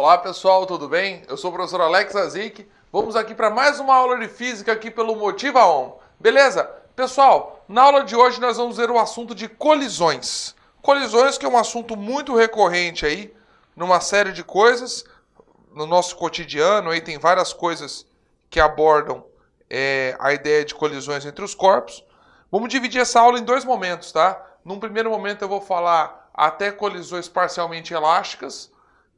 Olá pessoal, tudo bem? Eu sou o professor Alex Azik. Vamos aqui para mais uma aula de física aqui pelo Motiva On. Beleza? Pessoal, na aula de hoje nós vamos ver o assunto de colisões. Colisões que é um assunto muito recorrente aí, numa série de coisas, no nosso cotidiano, aí tem várias coisas que abordam a ideia de colisões entre os corpos. Vamos dividir essa aula em dois momentos, tá? Num primeiro momento eu vou falar até colisões parcialmente elásticas,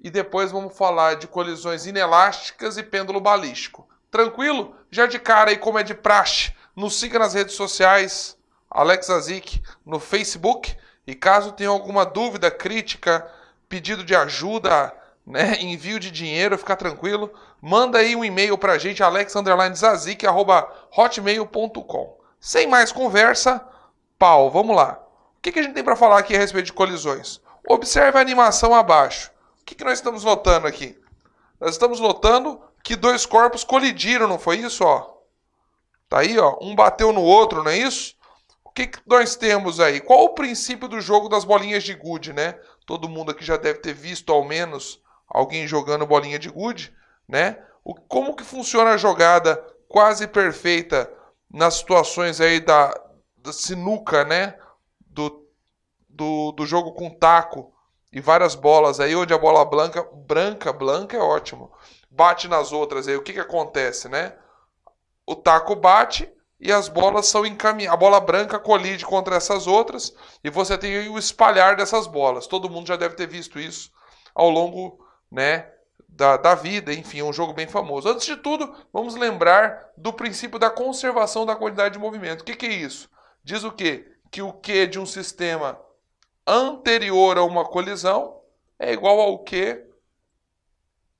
e depois vamos falar de colisões inelásticas e pêndulo balístico. Tranquilo? Já de cara aí, como é de praxe, nos siga nas redes sociais, Alex Azik, no Facebook. E caso tenha alguma dúvida, crítica, pedido de ajuda, né, envio de dinheiro, fica tranquilo. Manda aí um e-mail pra gente, alex_zazik@hotmail.com. Sem mais conversa, pau, vamos lá. O que a gente tem para falar aqui a respeito de colisões? Observe a animação abaixo. O que nós estamos notando aqui? Nós estamos notando que dois corpos colidiram, não foi isso? Ó? Tá aí, ó, um bateu no outro, não é isso? O que nós temos aí? Qual o princípio do jogo das bolinhas de gude, né? Todo mundo aqui já deve ter visto, ao menos, alguém jogando bolinha de gude, né? Como que funciona a jogada quase perfeita nas situações aí da sinuca, né? Do jogo com taco e várias bolas aí, onde a bola branca é ótimo, bate nas outras aí, o que acontece, né? O taco bate e as bolas são encaminhadas, a bola branca colide contra essas outras e você tem o espalhar dessas bolas. Todo mundo já deve ter visto isso ao longo, né, da vida, enfim, é um jogo bem famoso. Antes de tudo, vamos lembrar do princípio da conservação da quantidade de movimento. O que é isso? Diz o quê? Que o Q de um sistema anterior a uma colisão é igual ao Q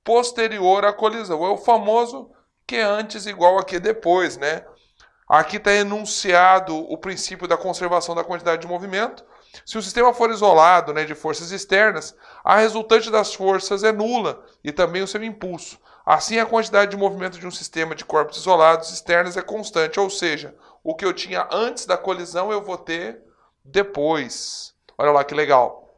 posterior à colisão. É o famoso Q antes igual a Q depois, né? Aqui está enunciado o princípio da conservação da quantidade de movimento. Se o sistema for isolado, né, de forças externas, a resultante das forças é nula e também o seu impulso. Assim, a quantidade de movimento de um sistema de corpos isolados externos é constante, ou seja, o que eu tinha antes da colisão eu vou ter depois. Olha lá que legal.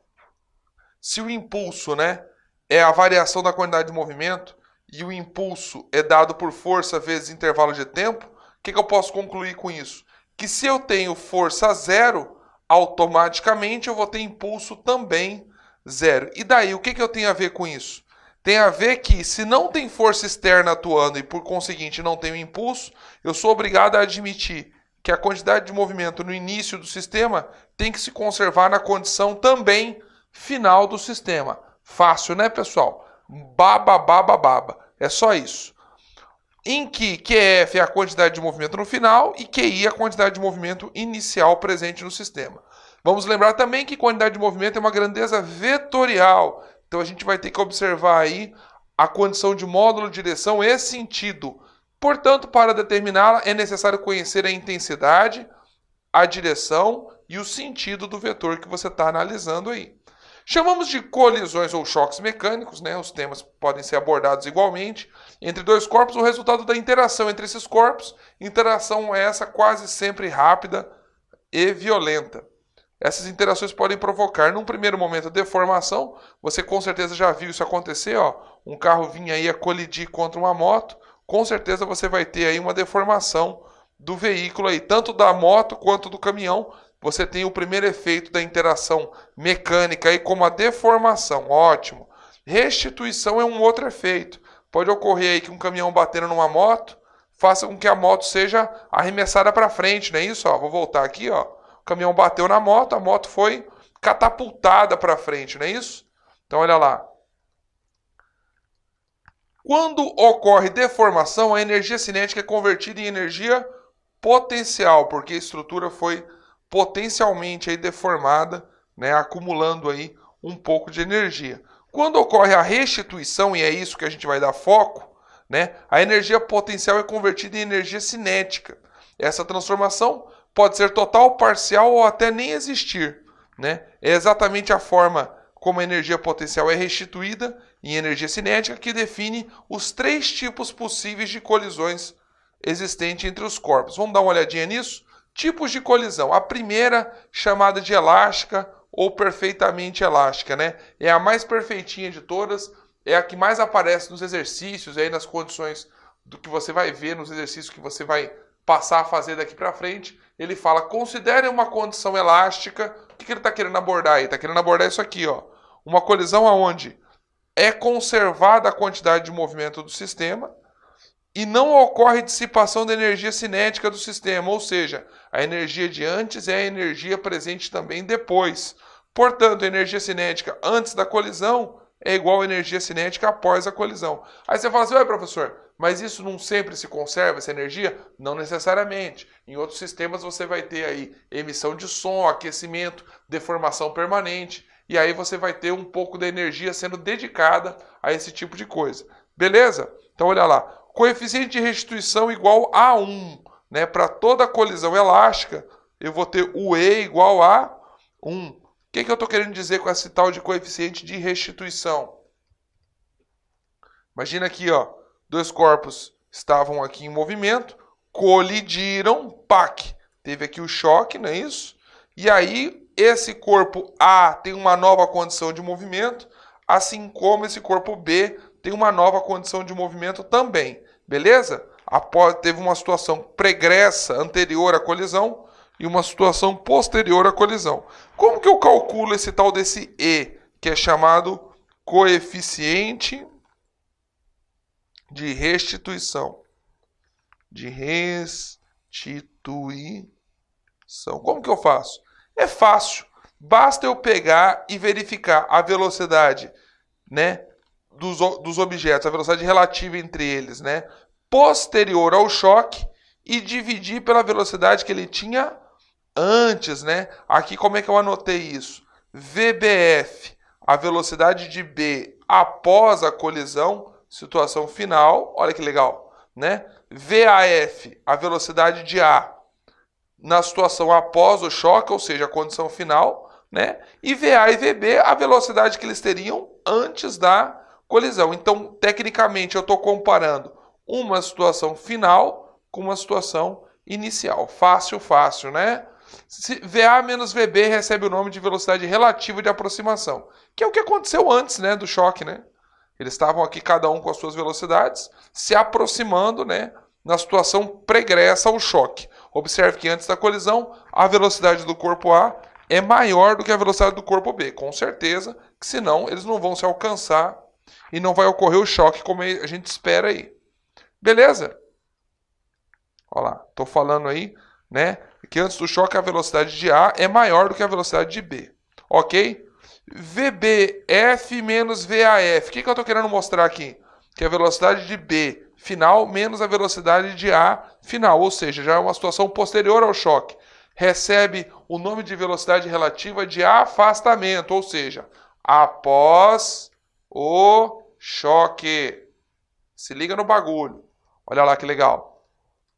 Se o impulso, né, é a variação da quantidade de movimento e o impulso é dado por força vezes intervalo de tempo, o que eu posso concluir com isso? Que se eu tenho força zero, automaticamente eu vou ter impulso também zero. E daí, o que eu tenho a ver com isso? Tem a ver que se não tem força externa atuando e por conseguinte não tenho impulso, eu sou obrigado a admitir que a quantidade de movimento no início do sistema tem que se conservar na condição também final do sistema. Fácil, né, pessoal? Baba. É só isso. Em que QF é a quantidade de movimento no final e QI é a quantidade de movimento inicial presente no sistema. Vamos lembrar também que quantidade de movimento é uma grandeza vetorial. Então a gente vai ter que observar aí a condição de módulo, direção e sentido. Portanto, para determiná-la, é necessário conhecer a intensidade, a direção e o sentido do vetor que você está analisando aí. Chamamos de colisões ou choques mecânicos, né? Os temas podem ser abordados igualmente. Entre dois corpos, o resultado da interação entre esses corpos. Interação essa quase sempre rápida e violenta. Essas interações podem provocar, num primeiro momento, deformação. Você com certeza já viu isso acontecer, ó. Um carro vinha aí a colidir contra uma moto. Com certeza você vai ter aí uma deformação do veículo aí, tanto da moto quanto do caminhão. Você tem o primeiro efeito da interação mecânica aí como a deformação, ótimo. Restituição é um outro efeito. Pode ocorrer aí que um caminhão batendo numa moto faça com que a moto seja arremessada para frente, não é isso? Ó, vou voltar aqui, ó. O caminhão bateu na moto, a moto foi catapultada para frente, não é isso? Então olha lá. Quando ocorre deformação, a energia cinética é convertida em energia potencial, porque a estrutura foi potencialmente aí deformada, né, acumulando aí um pouco de energia. Quando ocorre a restituição, e é isso que a gente vai dar foco, né, a energia potencial é convertida em energia cinética. Essa transformação pode ser total, parcial ou até nem existir, né? É exatamente a forma como a energia potencial é restituída em energia cinética que define os três tipos possíveis de colisões existentes entre os corpos. Vamos dar uma olhadinha nisso? Tipos de colisão. A primeira, chamada de elástica ou perfeitamente elástica, né? É a mais perfeitinha de todas, é a que mais aparece nos exercícios, e aí nas condições do que você vai ver, nos exercícios que você vai passar a fazer daqui para frente. Ele fala, considere uma condição elástica. O que ele está querendo abordar aí? Está querendo abordar isso aqui, ó. Uma colisão aonde é conservada a quantidade de movimento do sistema e não ocorre dissipação da energia cinética do sistema, ou seja, a energia de antes é a energia presente também depois. Portanto, a energia cinética antes da colisão é igual à energia cinética após a colisão. Aí você fala assim, ué, professor, mas isso não sempre se conserva, essa energia? Não necessariamente. Em outros sistemas você vai ter aí emissão de som, aquecimento, deformação permanente, e aí você vai ter um pouco da energia sendo dedicada a esse tipo de coisa. Beleza? Então olha lá, coeficiente de restituição igual a 1. Né? Para toda colisão elástica, eu vou ter o E igual a 1. O que eu estou querendo dizer com esse tal de coeficiente de restituição? Imagina aqui, ó, dois corpos estavam aqui em movimento, colidiram, pac, teve aqui o choque, não é isso? E aí, esse corpo A tem uma nova condição de movimento, assim como esse corpo B tem uma nova condição de movimento também, beleza? Teve uma situação pregressa, anterior à colisão, e uma situação posterior à colisão. Como que eu calculo esse tal desse E, que é chamado coeficiente de restituição? De restituição. Como que eu faço? É fácil. Basta eu pegar e verificar a velocidade, né, dos objetos, a velocidade relativa entre eles, né, posterior ao choque e dividir pela velocidade que ele tinha antes, né? Aqui como é que eu anotei isso? VBF, a velocidade de B após a colisão, situação final, olha que legal, né? VAF, a velocidade de A na situação após o choque, ou seja, a condição final, né? E VA e VB, a velocidade que eles teriam antes da colisão. Então, tecnicamente, eu estou comparando uma situação final com uma situação inicial. Fácil, fácil, né? VA menos VB recebe o nome de velocidade relativa de aproximação, que é o que aconteceu antes, né, do choque, né? Eles estavam aqui cada um com as suas velocidades, se aproximando, né, na situação pregressa ao choque. Observe que antes da colisão, a velocidade do corpo A é maior do que a velocidade do corpo B, com certeza, que senão eles não vão se alcançar e não vai ocorrer o choque como a gente espera aí. Beleza? Olha lá, estou falando aí, né, que antes do choque a velocidade de A é maior do que a velocidade de B. Ok? VBF menos VAF. O que eu estou querendo mostrar aqui? Que a velocidade de B final menos a velocidade de A final. Ou seja, já é uma situação posterior ao choque. Recebe o nome de velocidade relativa de afastamento. Ou seja, após o choque. Se liga no bagulho. Olha lá que legal.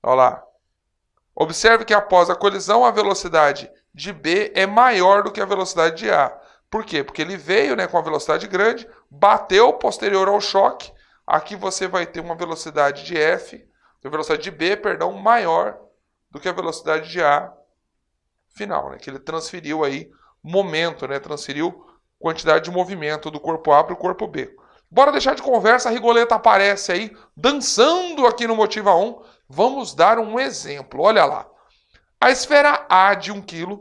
Olha lá. Observe que após a colisão, a velocidade de B é maior do que a velocidade de A. Por quê? Porque ele veio, né, com a velocidade grande, bateu posterior ao choque. Aqui você vai ter uma velocidade de F, a velocidade de B, perdão, maior do que a velocidade de A final, né, que ele transferiu aí momento, né, transferiu quantidade de movimento do corpo A para o corpo B. Bora deixar de conversa, a Rigoleta aparece aí, dançando aqui no Motiva 1. Vamos dar um exemplo, olha lá. A esfera A de 1 kg,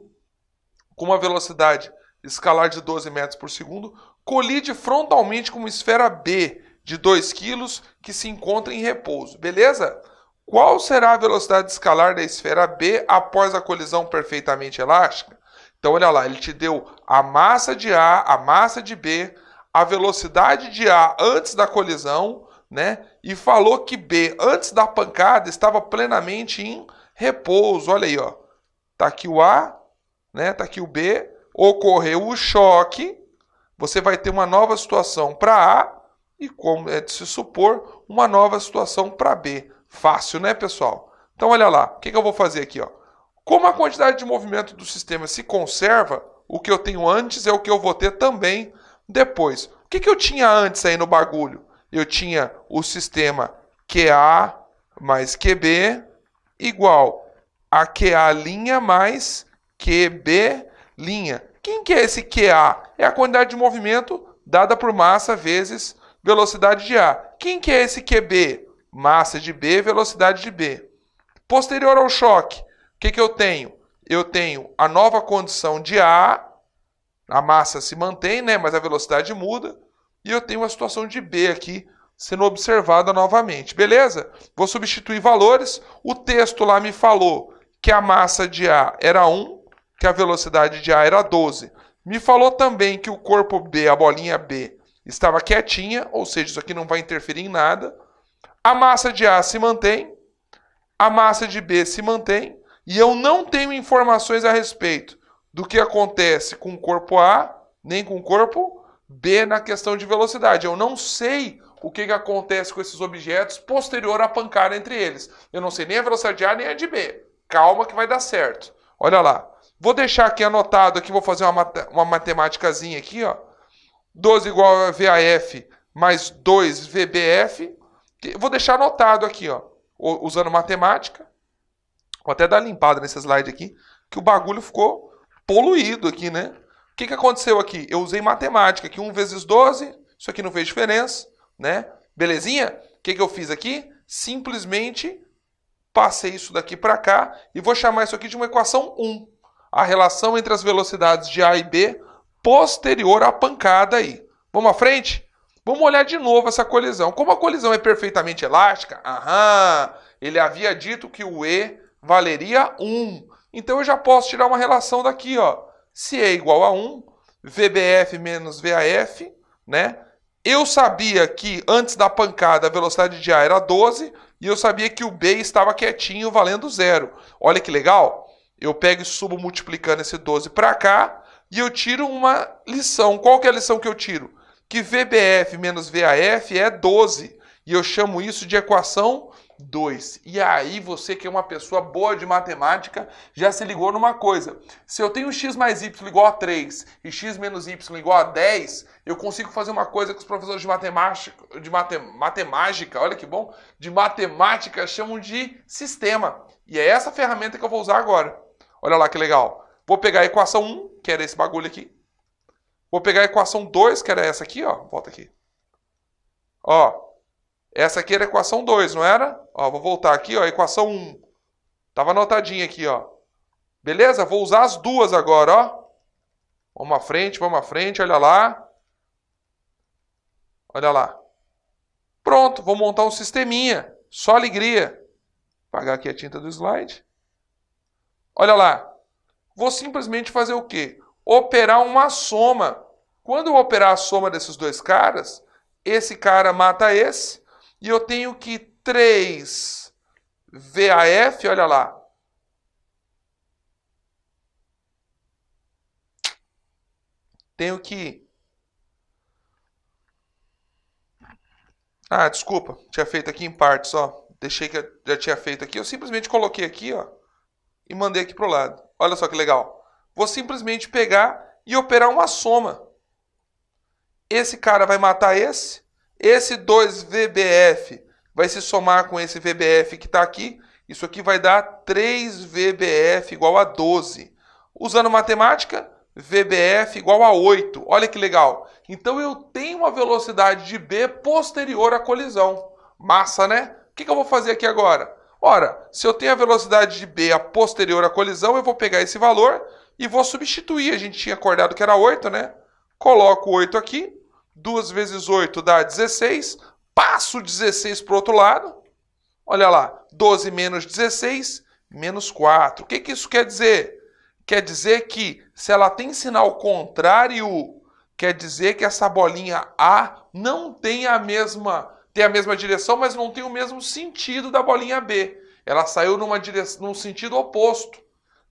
com uma velocidade escalar de 12 metros por segundo, colide frontalmente com uma esfera B de 2 kg que se encontra em repouso, beleza? Qual será a velocidade escalar da esfera B após a colisão perfeitamente elástica? Então, olha lá, ele te deu a massa de A, a massa de B, a velocidade de A antes da colisão, né? E falou que B, antes da pancada, estava plenamente em repouso. Olha aí, ó. Tá aqui o A, né? Tá aqui o B. Ocorreu o choque. Você vai ter uma nova situação para A e, como é de se supor, uma nova situação para B. Fácil, né, pessoal? Então, olha lá. O que eu vou fazer aqui, ó? Como a quantidade de movimento do sistema se conserva, o que eu tenho antes é o que eu vou ter também depois. O que eu tinha antes aí no bagulho? Eu tinha o sistema QA mais QB igual a QA' mais QB'. Quem que é esse QA? É a quantidade de movimento dada por massa vezes velocidade de A. Quem que é esse QB? Massa de B, velocidade de B. Posterior ao choque, o que eu tenho? Eu tenho a nova condição de A, a massa se mantém, né, mas a velocidade muda, e eu tenho a situação de B aqui sendo observada novamente. Beleza? Vou substituir valores. O texto lá me falou que a massa de A era 1, que a velocidade de A era 12. Me falou também que o corpo B, a bolinha B, estava quietinha, ou seja, isso aqui não vai interferir em nada. A massa de A se mantém, a massa de B se mantém, e eu não tenho informações a respeito do que acontece com o corpo A, nem com o corpo B na questão de velocidade. Eu não sei o que acontece com esses objetos posterior à pancada entre eles. Eu não sei nem a velocidade de A, nem a de B. Calma que vai dar certo. Olha lá. Vou deixar aqui anotado, aqui, vou fazer uma matemáticazinha aqui, ó. 12 igual a VAF mais 2 VBF. Vou deixar anotado aqui, ó, usando matemática. Vou até dar uma limpada nesse slide aqui, que o bagulho ficou poluído aqui, né? O que aconteceu aqui? Eu usei matemática, aqui 1 vezes 12, isso aqui não fez diferença, né? Belezinha? O que eu fiz aqui? Simplesmente passei isso daqui para cá e vou chamar isso aqui de uma equação 1. A relação entre as velocidades de A e B posterior à pancada aí. Vamos à frente? Vamos olhar de novo essa colisão. Como a colisão é perfeitamente elástica, ele havia dito que o E valeria 1. Então eu já posso tirar uma relação daqui, ó. Se E é igual a 1, VBF menos VAF, né? Eu sabia que antes da pancada a velocidade de A era 12 e eu sabia que o B estava quietinho valendo 0. Olha que legal. Eu pego e subo multiplicando esse 12 para cá e eu tiro uma lição. Qual que é a lição que eu tiro? Que VBF menos VAF é 12. E eu chamo isso de equação 2. E aí você que é uma pessoa boa de matemática já se ligou numa coisa. Se eu tenho x mais y igual a 3 e x menos y igual a 10, eu consigo fazer uma coisa que os professores de matemática, olha que bom, de matemática chamam de sistema. E é essa ferramenta que eu vou usar agora. Olha lá que legal. Vou pegar a equação 1, que era esse bagulho aqui. Vou pegar a equação 2, que era essa aqui, ó. Volta aqui. Ó. Essa aqui era a equação 2, não era? Ó, vou voltar aqui, ó. Equação 1. Tava anotadinha aqui, ó. Beleza? Vou usar as duas agora, ó. Vamos à frente, olha lá. Olha lá. Pronto, vou montar um sisteminha. Só alegria. Apagar aqui a tinta do slide. Olha lá. Vou simplesmente fazer o quê? Operar uma soma. Quando eu operar a soma desses dois caras, esse cara mata esse, e eu tenho que 3 VAF, olha lá. Tenho que... desculpa, tinha feito aqui em partes, ó. Deixei que eu já tinha feito aqui. Eu simplesmente coloquei aqui, ó, e mandei aqui pro lado. Olha só que legal. Vou simplesmente pegar e operar uma soma. Esse cara vai matar esse. Esse 2 VBF vai se somar com esse VBF que está aqui. Isso aqui vai dar 3 VBF igual a 12. Usando matemática, VBF igual a 8. Olha que legal. Então eu tenho uma velocidade de B posterior à colisão. Massa, né? O que eu vou fazer aqui agora? Ora, se eu tenho a velocidade de B a posterior à colisão, eu vou pegar esse valor e vou substituir. A gente tinha acordado que era 8, né? Coloco 8 aqui. 2 vezes 8 dá 16. Passo 16 para o outro lado. Olha lá. 12 menos 16, menos 4. O que isso quer dizer? Quer dizer que se ela tem sinal contrário, quer dizer que essa bolinha A não tem a mesma direção, mas não tem o mesmo sentido da bolinha B. Ela saiu num sentido oposto.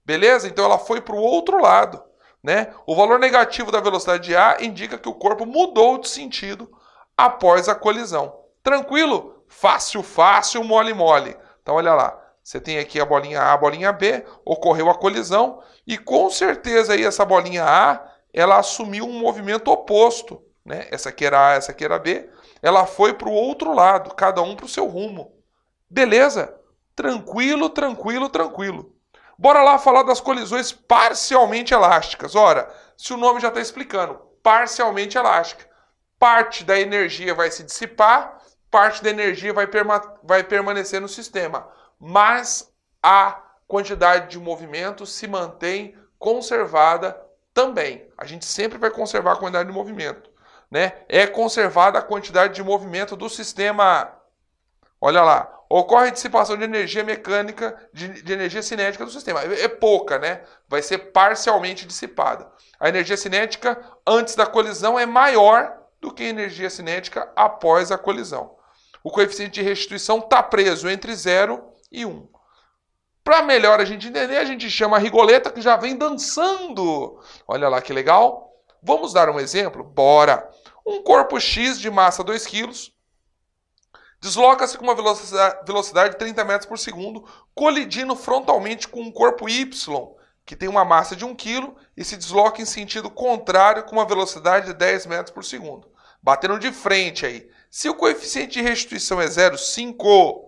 Beleza? Então ela foi para o outro lado. Né? O valor negativo da velocidade de A indica que o corpo mudou de sentido após a colisão. Tranquilo? Fácil, fácil, mole, mole. Então olha lá. Você tem aqui a bolinha A, a bolinha B, ocorreu a colisão e com certeza aí essa bolinha A, ela assumiu um movimento oposto. Né? Essa aqui era A, essa aqui era B. Ela foi para o outro lado, cada um para o seu rumo. Beleza? Tranquilo, tranquilo, tranquilo. Bora lá falar das colisões parcialmente elásticas. Ora, se o nome já está explicando, parcialmente elástica. parte da energia vai se dissipar, parte da energia vai permanecer no sistema, mas a quantidade de movimento se mantém conservada também. A gente sempre vai conservar a quantidade de movimento, né? É conservada a quantidade de movimento do sistema. Olha lá, ocorre dissipação de energia mecânica, de energia cinética do sistema. É pouca, né? Vai ser parcialmente dissipada. A energia cinética antes da colisão é maior do que a energia cinética após a colisão. O coeficiente de restituição está preso entre 0 e 1. Para melhor a gente entender, a gente chama a rigoleta que já vem dançando. Olha lá que legal. Vamos dar um exemplo? Bora! Um corpo X de massa 2 kg desloca-se com uma velocidade de 30 metros por segundo, colidindo frontalmente com um corpo Y, que tem uma massa de 1 kg e se desloca em sentido contrário com uma velocidade de 10 metros por segundo. Batendo de frente aí. Se o coeficiente de restituição é 0,5,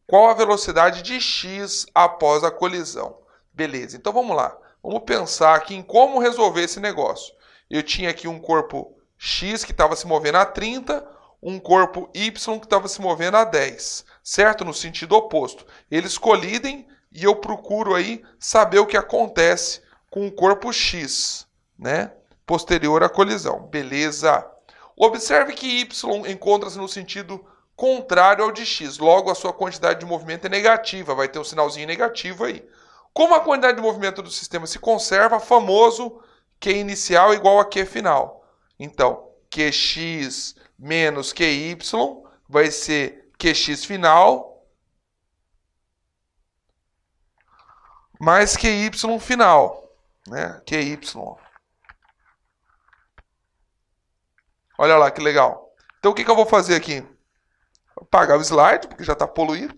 qual a velocidade de x após a colisão? Beleza, então vamos lá. Vamos pensar aqui em como resolver esse negócio. Eu tinha aqui um corpo x que estava se movendo a 30, um corpo y que estava se movendo a 10, certo? No sentido oposto. Eles colidem e eu procuro aí saber o que acontece com o corpo x, né? Posterior à colisão. Beleza. Observe que y encontra-se no sentido contrário ao de x. Logo, a sua quantidade de movimento é negativa. Vai ter um sinalzinho negativo aí. Como a quantidade de movimento do sistema se conserva, famoso Q inicial é igual a Q final. Então, Qx menos Qy vai ser Qx final mais Qy final, né? Qy. Olha lá que legal. Então o que eu vou fazer aqui? Vou apagar o slide, porque já está poluído,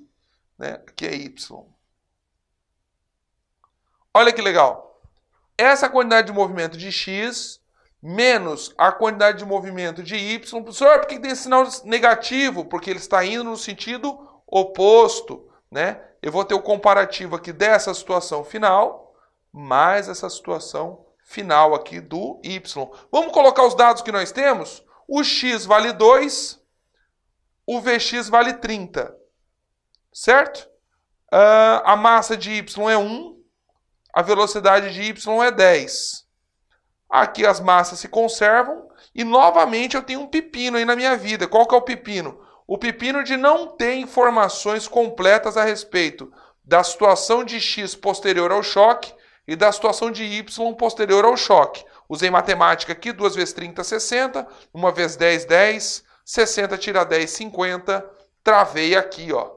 né? Qy. Olha que legal. Essa quantidade de movimento de x menos a quantidade de movimento de y. Professor, por que tem esse sinal negativo? Porque ele está indo no sentido oposto, né? Eu vou ter o comparativo aqui dessa situação final mais essa situação final aqui do y. Vamos colocar os dados que nós temos? O x vale 2, o Vx vale 30, certo? A massa de y é 1, a velocidade de y é 10. Aqui as massas se conservam e novamente eu tenho um pepino aí na minha vida. Qual que é o pepino? O pepino de não ter informações completas a respeito da situação de x posterior ao choque e da situação de y posterior ao choque. Usei matemática aqui, 2 vezes 30, 60, 1 vezes 10, 10, 60 tira 10, 50, travei aqui, ó.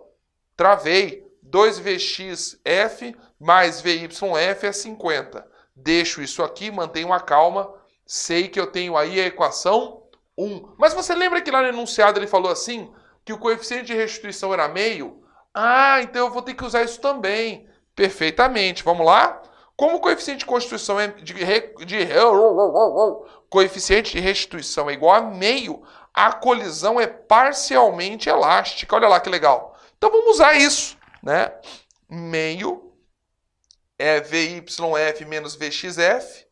Travei, 2Vxf mais VYF é 50. Deixo isso aqui, mantenho a calma, sei que eu tenho aí a equação 1. Mas você lembra que lá no enunciado ele falou assim, que o coeficiente de restituição era meio? Ah, então eu vou ter que usar isso também. Perfeitamente, vamos lá? Como o coeficiente de constituição coeficiente de restituição é igual a meio, a colisão é parcialmente elástica. Olha lá que legal. Então vamos usar isso, né? Meio é VYF menos VXF.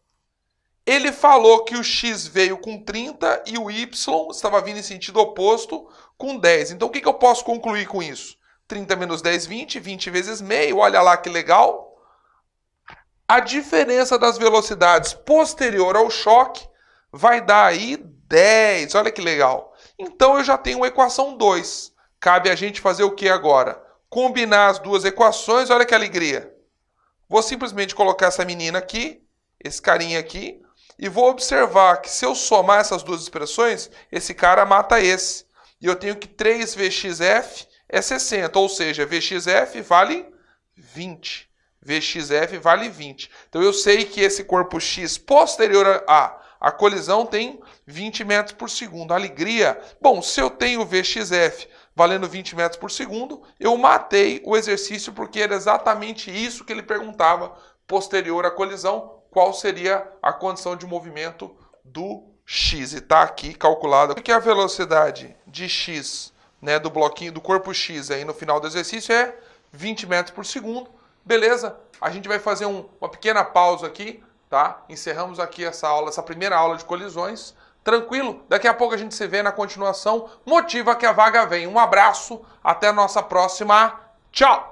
Ele falou que o X veio com 30 e o Y estava vindo em sentido oposto com 10. Então o que eu posso concluir com isso? 30 menos 10, 20. 20 vezes meio. Olha lá que legal. A diferença das velocidades posterior ao choque vai dar aí 10. Olha que legal. Então eu já tenho a equação 2. Cabe a gente fazer o que agora? Combinar as duas equações. Olha que alegria. Vou simplesmente colocar essa menina aqui, esse carinha aqui, e vou observar que se eu somar essas duas expressões, esse cara mata esse. E eu tenho que 3Vxf é 60, ou seja, Vxf vale 20. Vxf vale 20. Então eu sei que esse corpo X posterior à colisão tem 20 metros por segundo. Alegria! Bom, se eu tenho Vxf valendo 20 metros por segundo, eu matei o exercício porque era exatamente isso que ele perguntava posterior à colisão. Qual seria a condição de movimento do X? E está aqui calculado que a velocidade de X, né, do bloquinho do corpo X aí no final do exercício é 20 metros por segundo. Beleza? A gente vai fazer uma pequena pausa aqui, tá? Encerramos aqui essa aula, essa primeira aula de colisões. Tranquilo? Daqui a pouco a gente se vê na continuação. Motiva que a vaga vem. Um abraço, até a nossa próxima. Tchau!